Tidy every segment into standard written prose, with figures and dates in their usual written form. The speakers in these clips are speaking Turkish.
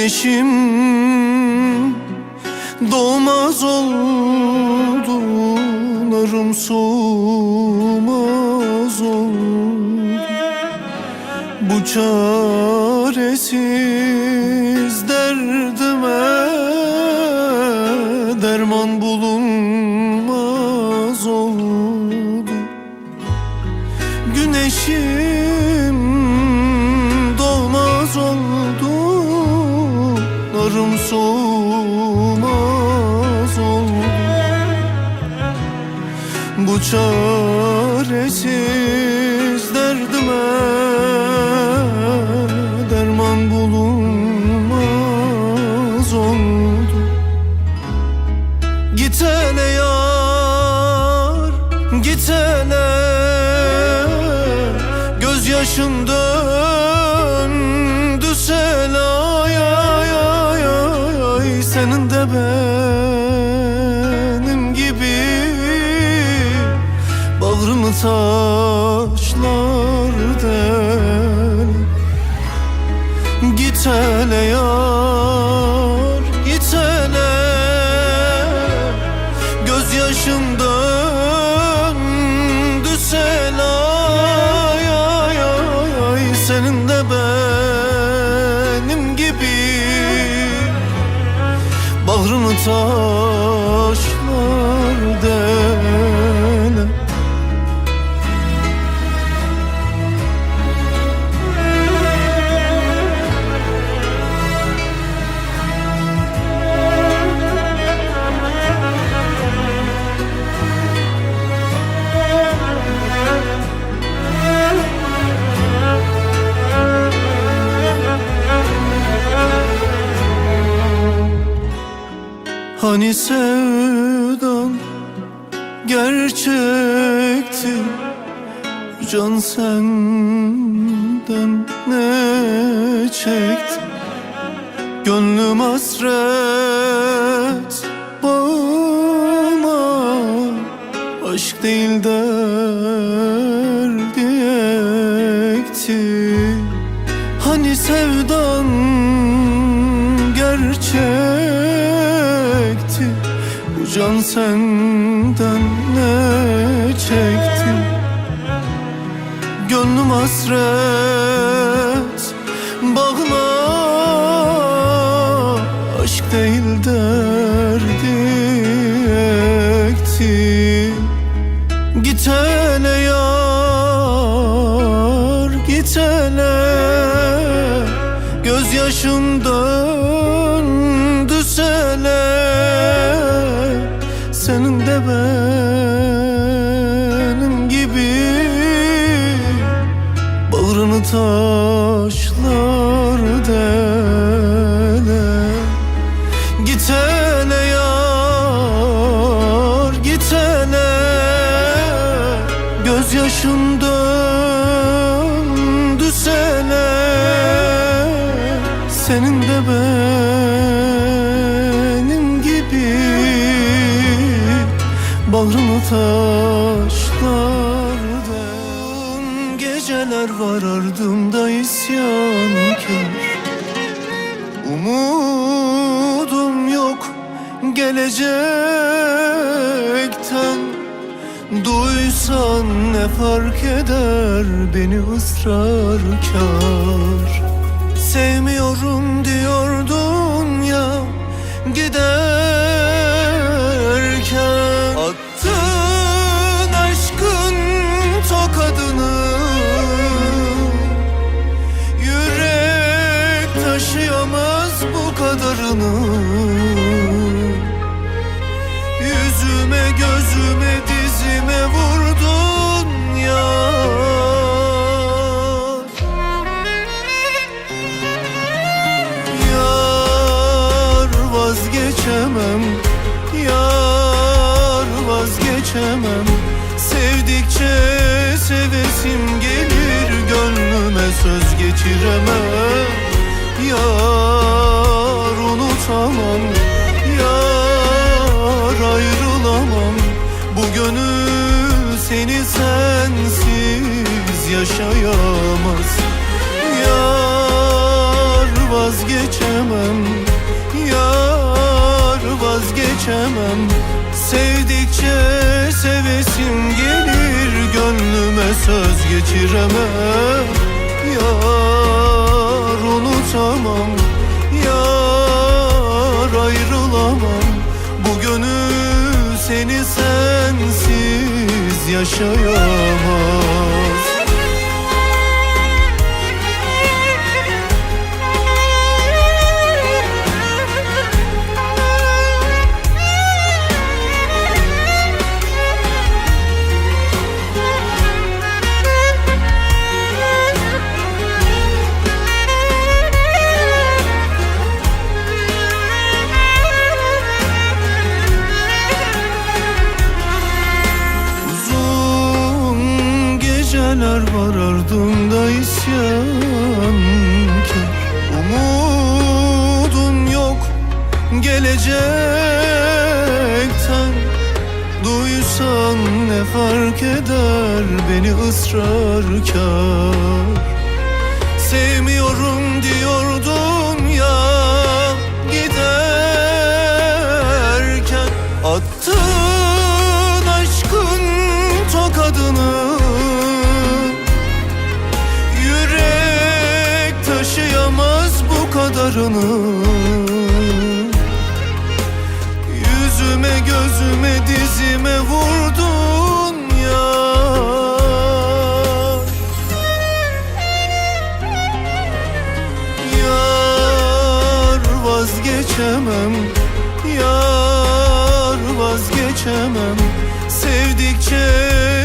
Güneşim doğmaz oldu, narım soğumaz oldu. Bu çaresiz derdime derman bulunmaz oldu. Güneşim doğmaz oldu, narım soğumaz oldu. Bu çaresiz derdime derman bulunmaz oldu. Git hele yar, git hele, gözyaşın döndü sel, ay ay ay ay ay. Senin de benim gibi bağrımı taşlar del. Git hele yar, git hele, gözyaşım döndü sel, ay ay ay ay. Senin de benim gibi bağrını taşlar dele. Hani sevdan gerçekti, can senden ne çekti? Gönlüm hasret bağıma, aşk değil derdi ekti. Hani sevdan gerçekti, bu can senden ne çekti? Gönlüm hasret bağına, aşk değil derdi ekti. Git hele yar, git hele, gözyaşım döndü sele. Senin de benim gibi bağrını taşlar dele. Git hele yar, git hele, gözyaşım döndü sele. Senin de benim gibi bağrını taşlar del. Geceler var ardımda isyankar, umudum yok gelecekten. Duysan ne fark eder beni ısrarkar. Sevmiyorum diyordun ya giderken. Attın aşkın tokadını, yürek taşıyamaz bu kadarını. Yüzüme gözüme dizime vurdun ya. Vazgeçemem, yar vazgeçemem. Sevdikçe sevesim gelir, gönlüme söz geçiremem. Yar unutamam, yar ayrılamam. Bu gönül seni sensiz yaşayamaz. Yar vazgeçemem, yar vazgeçemem. Sevdikçe sevesim gelir, gönlüme söz geçiremem. Yar unutamam, yar ayrılamam. Bu gönül seni sensiz yaşayamaz. Neler var ardımda isyankar, umudum yok gelecekten. Duysan ne fark eder beni ısrarkar. Sevmiyorum diyordun ya giderken. Attın aşkın tokadını, taşıyamaz bu kadarını. Yüzüme gözüme dizime vurdun ya. Yar vazgeçemem, yar vazgeçemem. Sevdikçe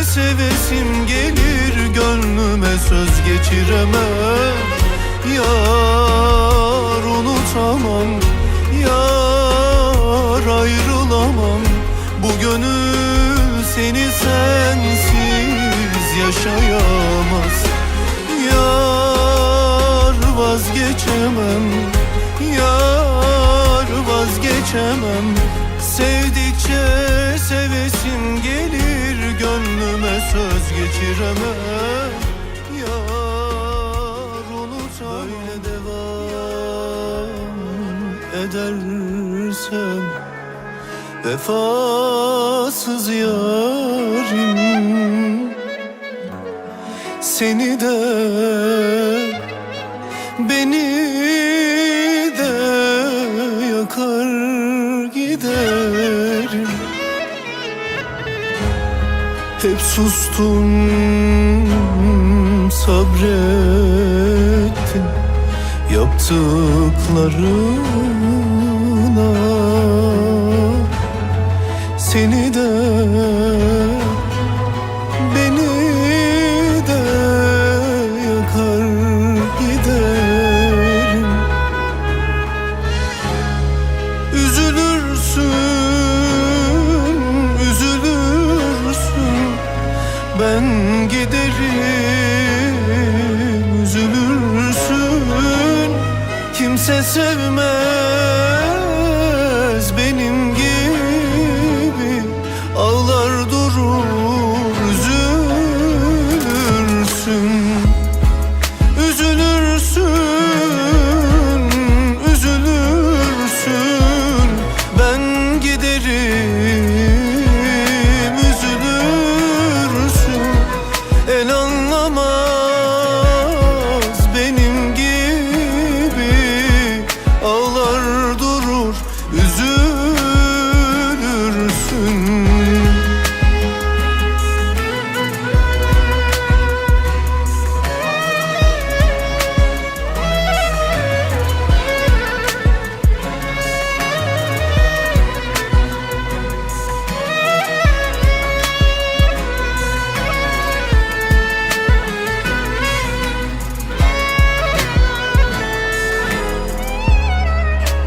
sevesim gelir, gönlüme söz geçiremem. Yar unutamam, yar ayrılamam. Bu gönül seni sensiz yaşayamaz. Yar vazgeçemem, yar vazgeçemem. Sevdikçe sevesim gelir, gönlüme söz geçiremem. Böyle devam edersem vefasız yarim, seni de beni de yakar giderim. Hep sustum, sabrettim yaptıklarına. Seni de beni de yakar giderim. Üzülürsün, üzülürsün, ben giderim. Üzülürsün, kimse sevmez benim gibi. Ağlar durur, üzülürsün. Üzülürsün, üzülürsün, ben giderim. Üzülürsün, el anlamaz benim gibi. Ağlar durur, üzülürsün.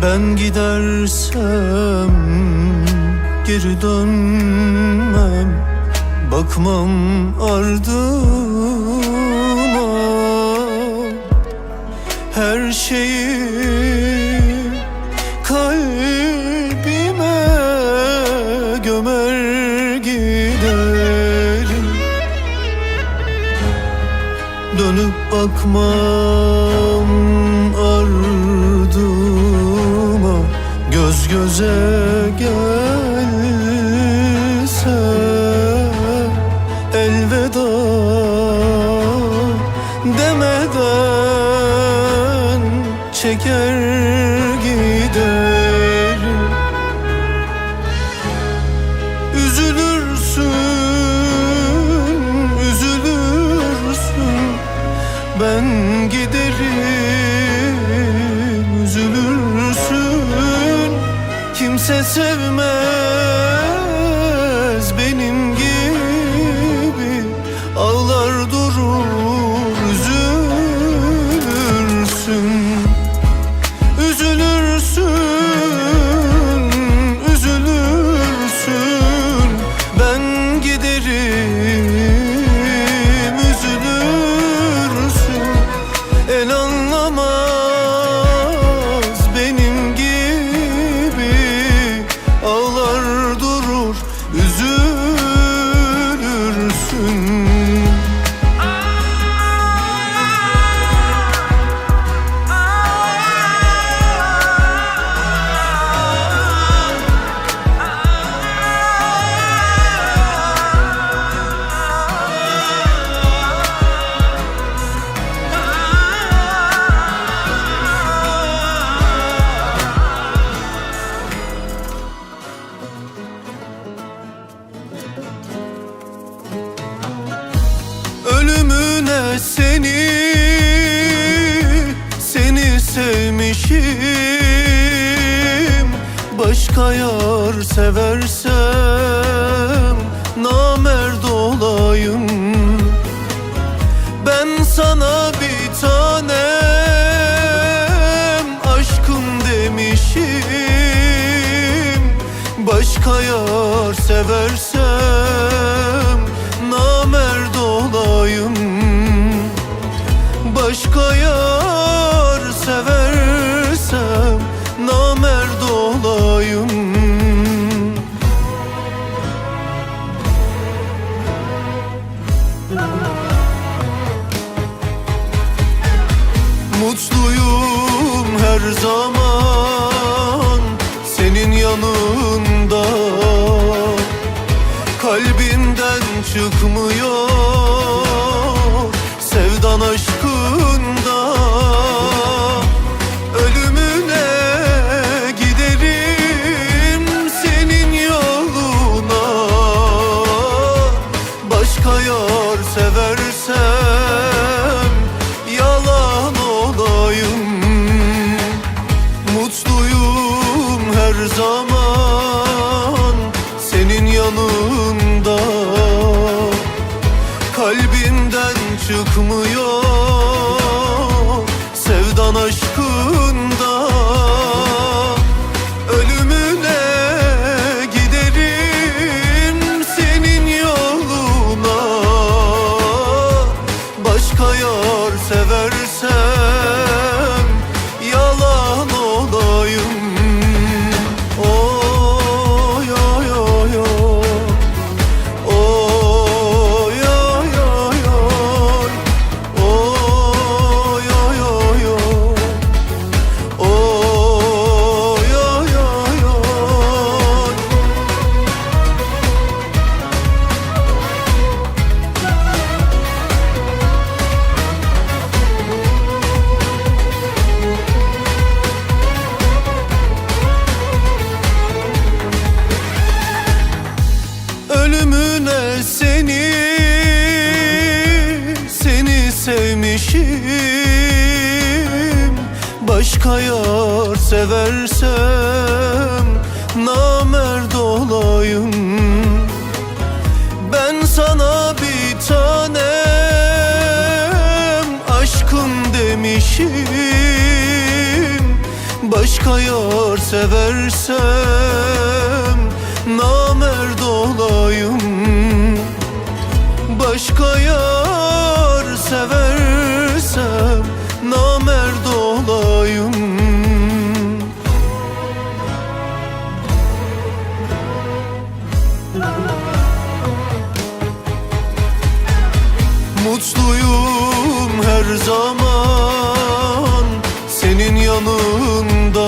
Ben gidersem geri dönmem, bakmam ardıma. Her şeyi kalbime gömer giderim. Dönüp bakmam ardıma. yüze gelse elveda demeden çeker giderim. Üzülürsün, üzülürsün, ben giderim. Üzülürsün, kimse sevmez benim gibi, ağlar durur. Üzülürsün, üzülürsün, üzülürsün, ben giderim. Üzülürsün, el anlamaz benim gibi, ağlar durur. Üzülürsün. Ölümüne seni sevmişim. Başka yar seversem namerd olayım. Ben sana bir tanem aşkım demişim. Başka yar seversem namerd olayım. Başka yar seversem namerd olayım. Mutluyum her zaman senin yanında. Kalbimden çıkmıyor sevdan aşkında. Ölümüne giderim senin yoluna. Başka yar seversem yalan olayım. Mutluyum her zaman senin yanında. Kalbimden çıkmıyor sevdan aşkında. Ölümüne giderim senin yoluna. Başka yar seversem yalan olayım. Oy oy oy oy. Oy oy oy oy. Oy oy oy oy. Oy oy oy oy. Ölümüne seni sevmişim. Başka yar seversem namerd olayım. Ben sana bir tanem aşkım demişim. Başka yar seversem namerd olayım. Başka yar seversem namerd olayım. Mutluyum her zaman senin yanında.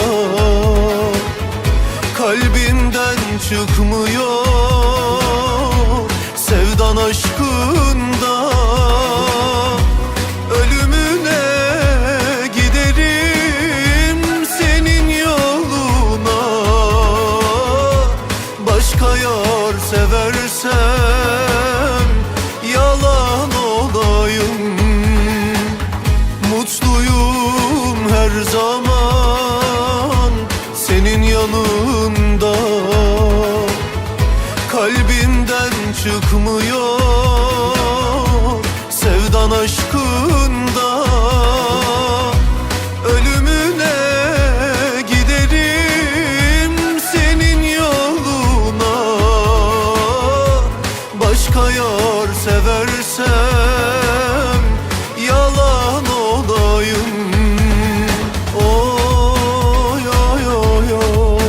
çıkmıyor sevdan aşkında. Ölümüne giderim senin yoluna. Başka yar seversem yalan olayım. Mutluyum her zaman senin yanında. Kalbimden çıkmıyor sevdan aşkında. Ölümüne giderim senin yoluna. Başka yar seversem yalan olayım. Oy oy oy oy.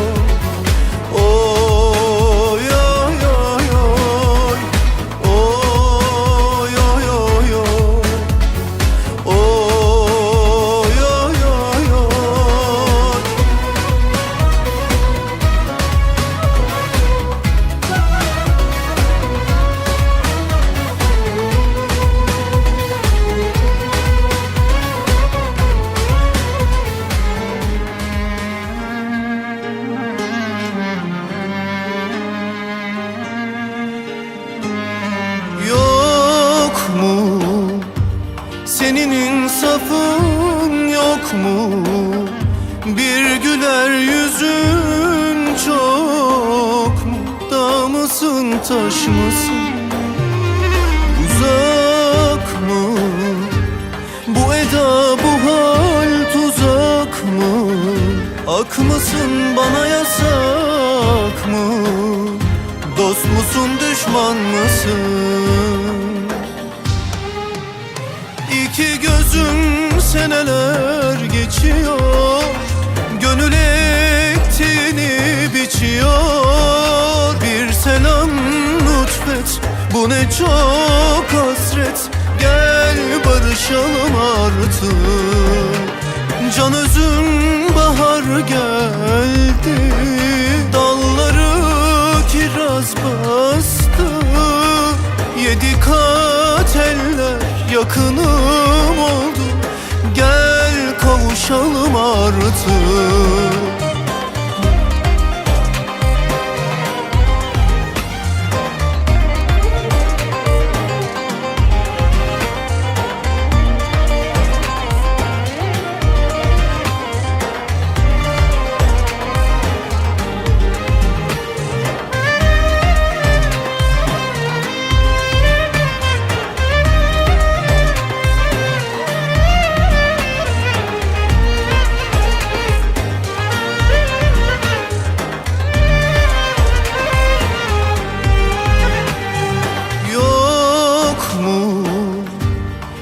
Oy oy oy oy. Oy oy oy oy. Oy oy oy oy. Yok mu senin insafın, yok mu bir güler yüzün, çok mu dağ mısın taş mısın, uzak mı bu eda bu hal, tuzak mı, ak mısın bana yasak mı, dost musun düşman mısın? İki gözüm seneler geçiyor, gönül ektiğini biçiyor. Bir selam lütfet, bu ne çok hasret, gel barışalım artık. Can özüm bahar geldi, dalları kiraz bastı. Yedi kat eller yakınım oldu, gel kavuşalım artık.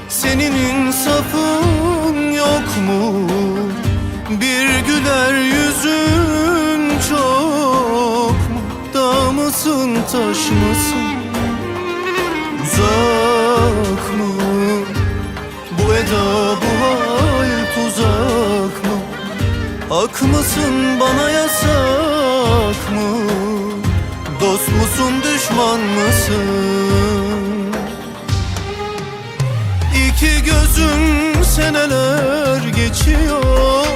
Senin insafın, yok mu bir güler yüzün, çok mu dağ mısın taş mısın, uzak mı bu eda bu hal, tuzak mı, ak mısın bana yasak mı, dost musun düşman mısın? İki gözüm seneler geçiyor,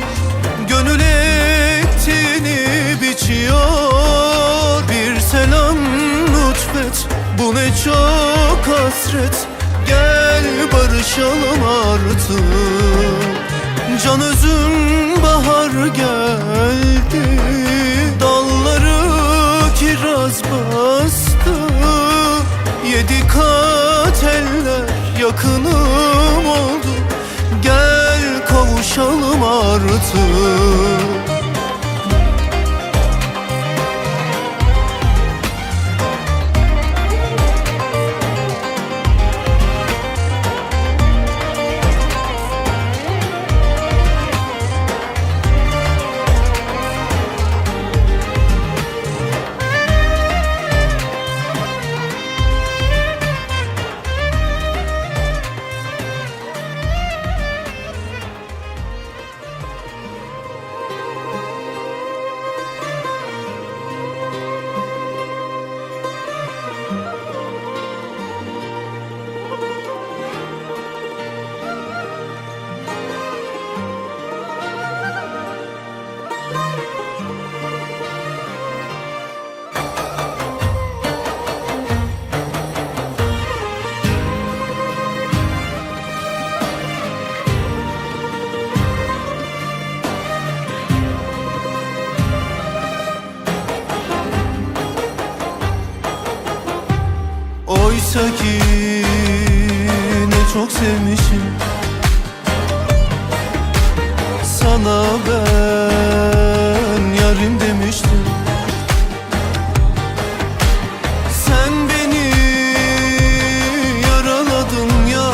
gönül ektiğini biçiyor. Bir selam lütfet, bu ne çok hasret, gel barışalım artık. Can özüm bahar geldi, dalları kiraz bastı. Yedi kat eller yakınım oldu, gel kavuşalım artık. Oysa ki ne çok sevmişim. Sana ben yarim demiştim. Sen beni yaraladın ya,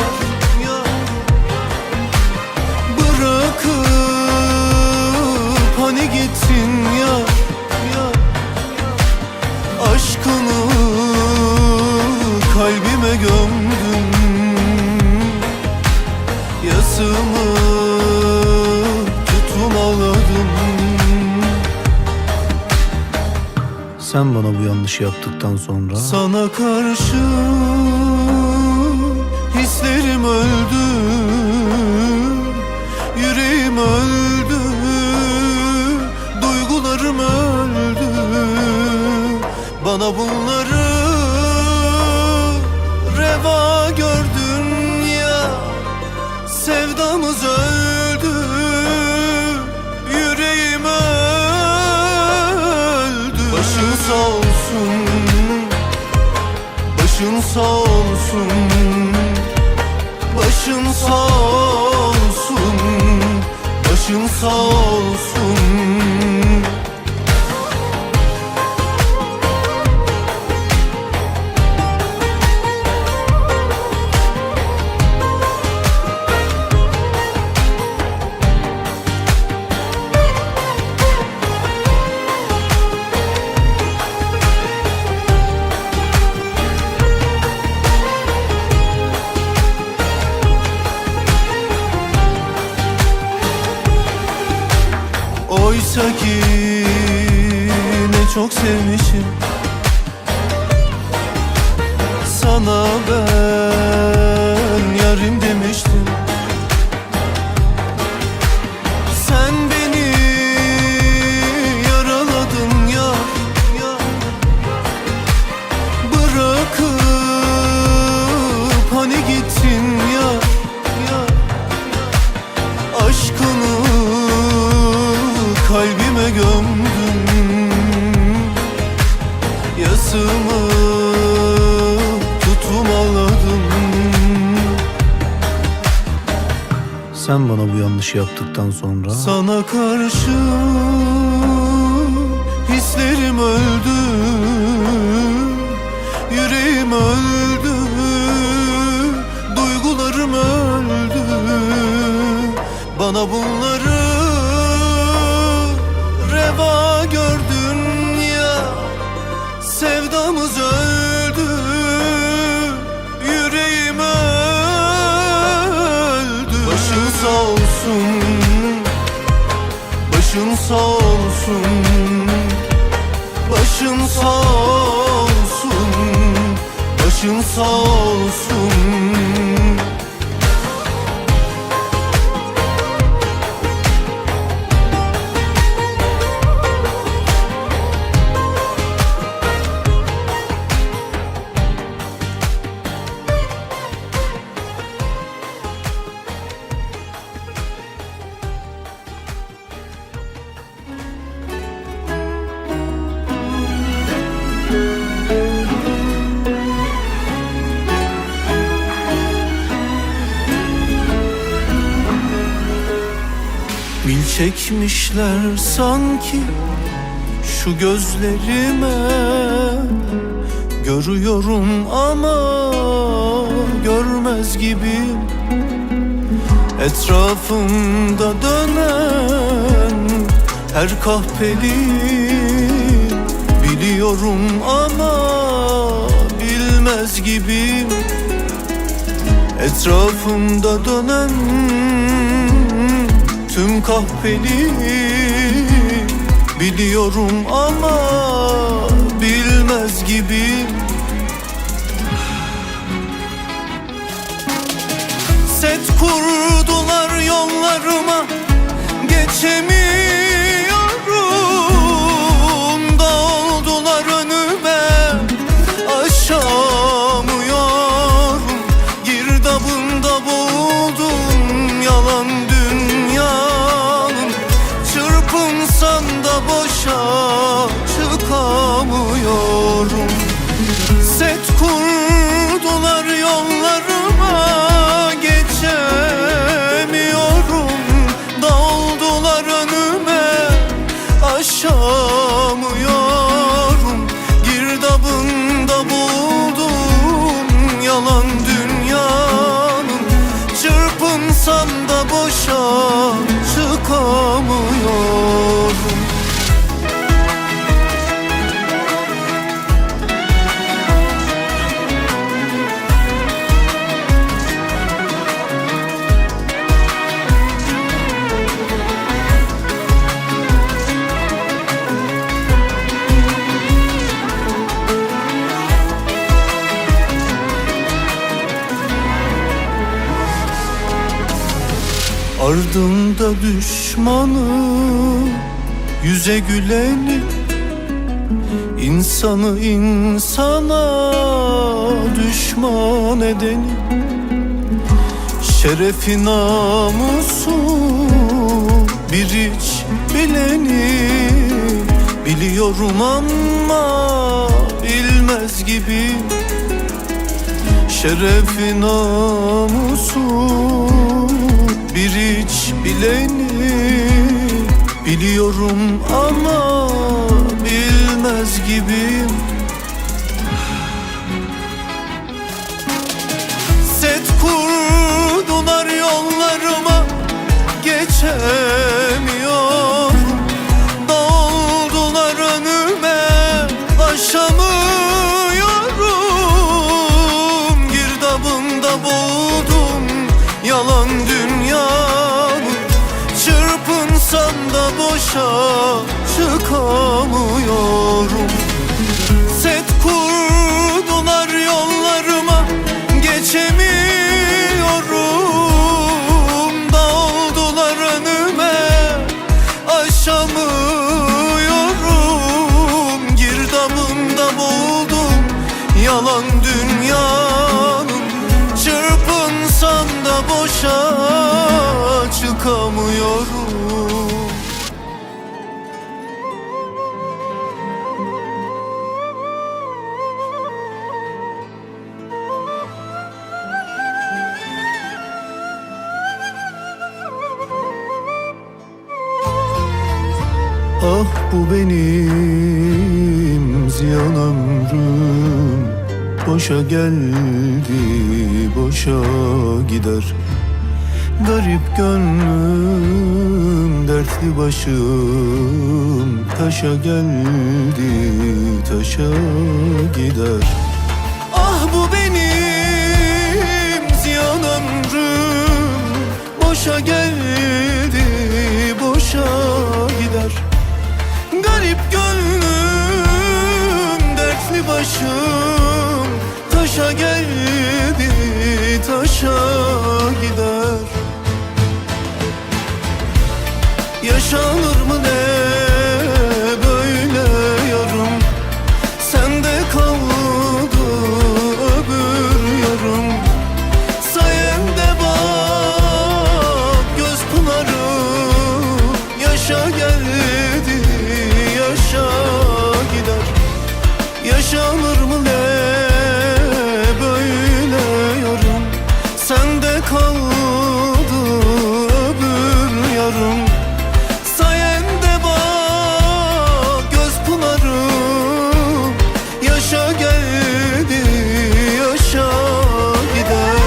bırakıp hani gittin ya. Aşkını kalbime gömdüm, yasımı tutum ağladım. Sen bana bu yanlışı yaptıktan sonra Sana karşı hislerim öldü, yüreğim öldü, duygularım öldü. Bana bunları reva gördün ya. Sevdamız öldü, yüreğim öldü. Başın sağ olsun, başın sağ olsun, başın sağ olsun, başın sağ olsun. Oysa ki ne çok sevmişim. Sana ben yarim demiştim. Sen beni yaraladın ya, bırakıp hani gittin ya. Aşkını kalbime gömdüm, yasımı tutum ağladım. sen bana bu yanlışı yaptıktan sonra Sana karşı hislerim öldü, yüreğim öldü, duygularım öldü. Bana bunları reva gördün ya. Sevdamız öldü, yüreğim öldü. Başın sağ olsun, başın sağ olsun, başın sağ olsun, başın sağ olsun. Bil çekmişler sanki şu gözlerime. Görüyorum ama görmez gibiyim. Etrafımda dönen her kahpeli biliyorum ama bilmez gibiyim. Etrafımda dönen tüm kahpeli biliyorum ama bilmez gibiyim. Set kurdular yollarıma, geçemiyorum. Dağıldılar önüme, aşamıyorum. Girdabında boğuldum yalan dünyanın. Çırpınsam da boşa çıkamıyorum. Set kurdular yollarıma geçemiyorum. Dağıldılar önüme, aşamıyorum. Girdabında buldum yalan dünyanın. Çırpınsam da boşa çıkamıyorum. Ardımda düşmanı, yüze güleni, insanı insana düşman edeni. Şerefi namusu bir hiç bileni, biliyorum ama bilmez gibi. Şerefi namusu bir hiç bileni, biliyorum ama bilmez gibiyim. Set kurdular yollarıma, geçemiyorum. Dağıldılar önüme, aşamıyorum. Girdabında buldum yalan dünyanın. Çırpınsam da boşa çıkamıyorum. Set kurdular yollarıma, geçemiyorum. Dağıldılar önüme, aşamıyorum. Girdabında buldum yalan dünyanın. Çırpınsam da boşa çıkamıyorum. Ah bu benim ziyan ömrüm, boşa geldi, boşa gider. Garip gönlüm, dertli başım, taşa geldi, taşa gider. Ah bu benim ziyan ömrüm, boşa geldi, boşa gider. Garip gönlüm, dertli başım, taşa geldi, taşa gider. Yaşanır mı ne böyle yarım? Sende kaldı öbür yarım. Sayemde bak göz pınarı, yaşa geldi, yaşa gider. Yaşanır mı ne böyle yarım? Sende kaldı öbür yarım. Sayende bak göz pınarı, yaşa geldi, yaşa gider.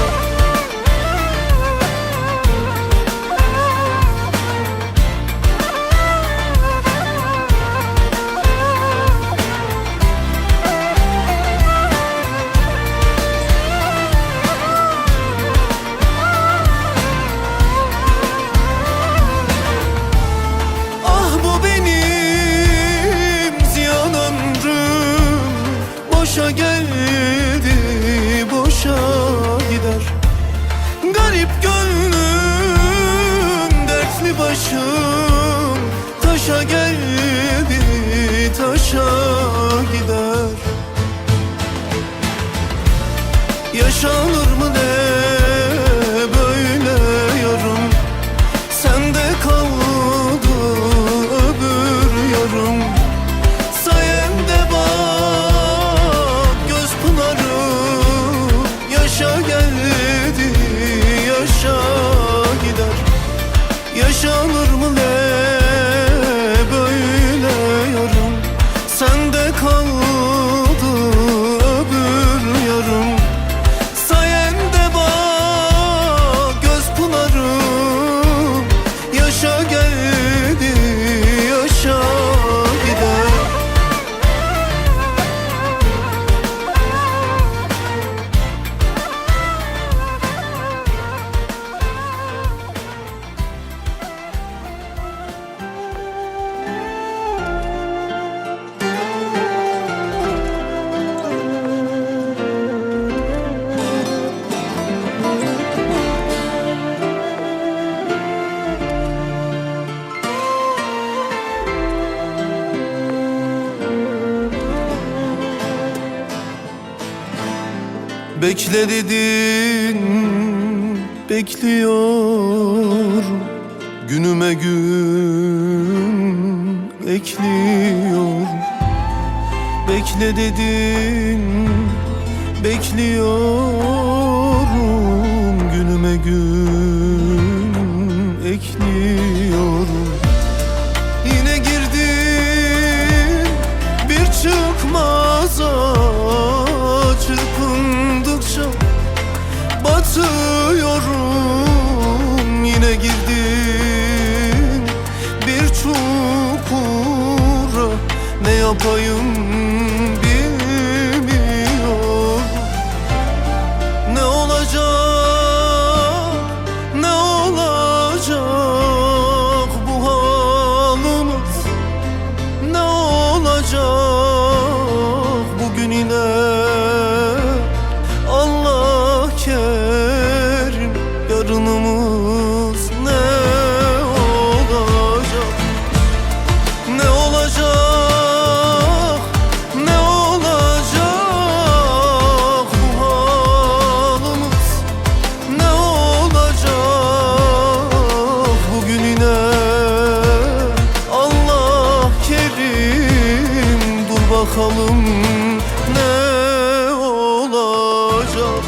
Boşa geldi, boşa gider. Garip gönlüm, dertli başım, taşa geldi, taşa gider. Yaşanır mı ne böyle yarım? Sende kaldı öbür yarım. Sayemde bak göz pınarı, yaşa Bekle dedin, bekliyorum. Günüme gün ekliyorum. Bekle dedin, bekliyorum. Günüme gün ekliyorum. Yine girdin bir çıkmaza, çırpındıkça batıyorum. Yine girdin bir çukura, ne yapayım bilmiyorum. Ne olacak, ne olacak bu halimiz? Ne olacak bugün yine? Allah kerim, yarınımız ne olacak? Ne olacak, ne olacak bu halimiz? Ne olacak bugün yine? Allah kerim, dur bakalım ne olacak?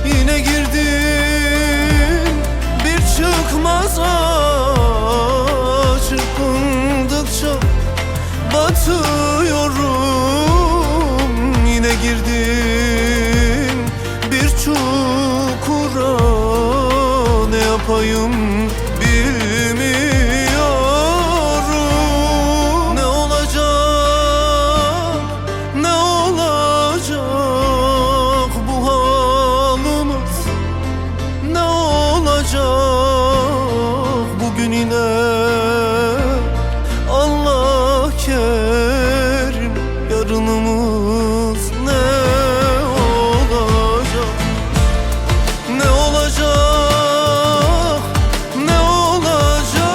Yine girdin bir çıkmaza, çırpındıkça batıyorum. Yine girdin bir çukura, ne yapayım bilmiyorum. Ne olacak, ne olacak bu halimiz? Ne olacak bugün yine? Allah kerim, yarınımız ne olacak? Ne olacak, ne olacak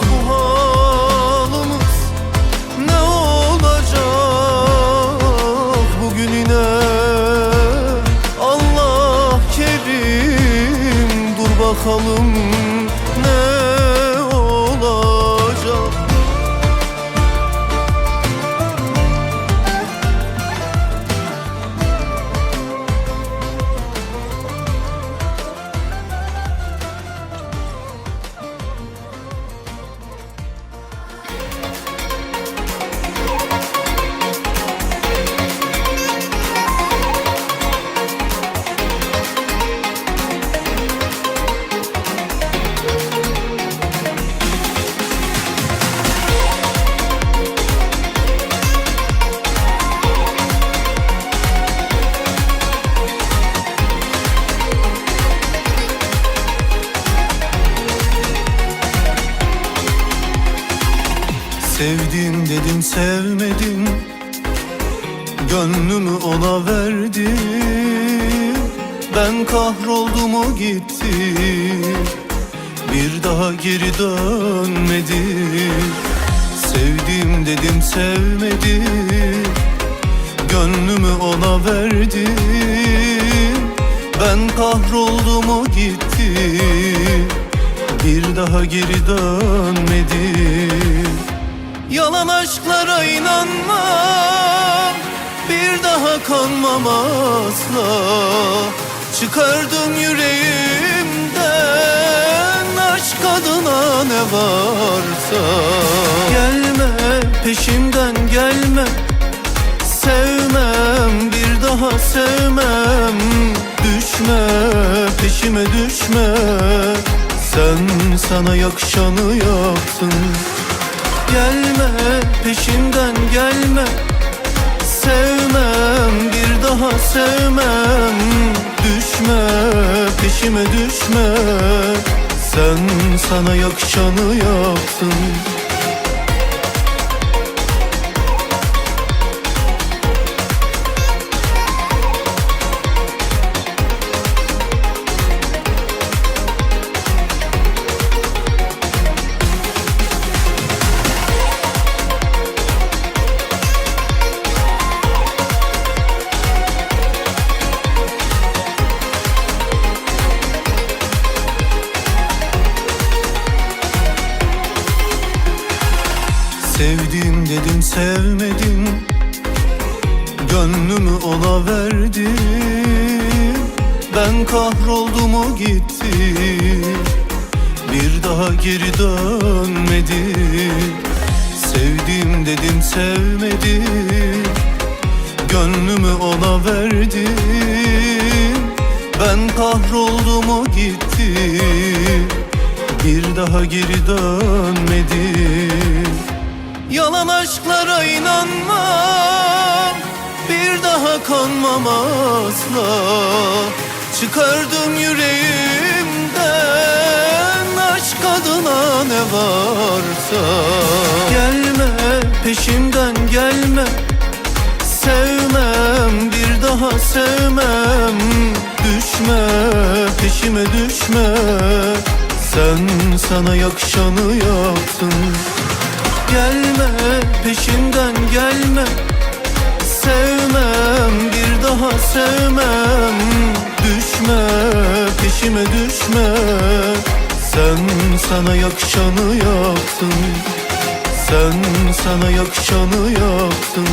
bu halimiz? Ne olacak bugün yine? Allah kerim, dur bakalım ne olacak? Sevdim dedim sevmedim, gönlümü ona verdim. Ben kahroldum, o gitti, bir daha geri dönmedi. Sevdim dedim sevmedim, gönlümü ona verdim. Ben kahroldum, o gitti, bir daha geri dönmedi. Yalan aşklara inanmam, bir daha kanmam asla. Çıkardım yüreğimden aşk adına ne varsa. Gelme peşimden gelme, sevmem, bir daha sevmem. Düşme peşime düşme, sen sana yakışanı yaptın. Gelme peşimden gelme, sevmem, bir daha sevmem. Düşme peşime düşme, Sen sana yakışanı yaptın. Sevdim dedim sevmedim, gönlümü ona verdim. Ben kahroldum o gitti, bir daha geri dönmedi. Sevdim dedim sevmedim, gönlümü ona verdim. Ben kahroldum o gitti, bir daha geri dönmedi. Yalan aşklara inanmam, bir daha kanmam asla. Çıkardım yüreğimden aşk adına ne varsa. Gelme peşimden gelme, sevmem bir daha sevmem. Düşme peşime düşme, sen sana yakışanı yaptın. Gelme peşimden gelme, sevmem bir daha sevmem. Düşme peşime düşme, sen sana yakışanı yaptın. Sen sana yakışanı yaptın.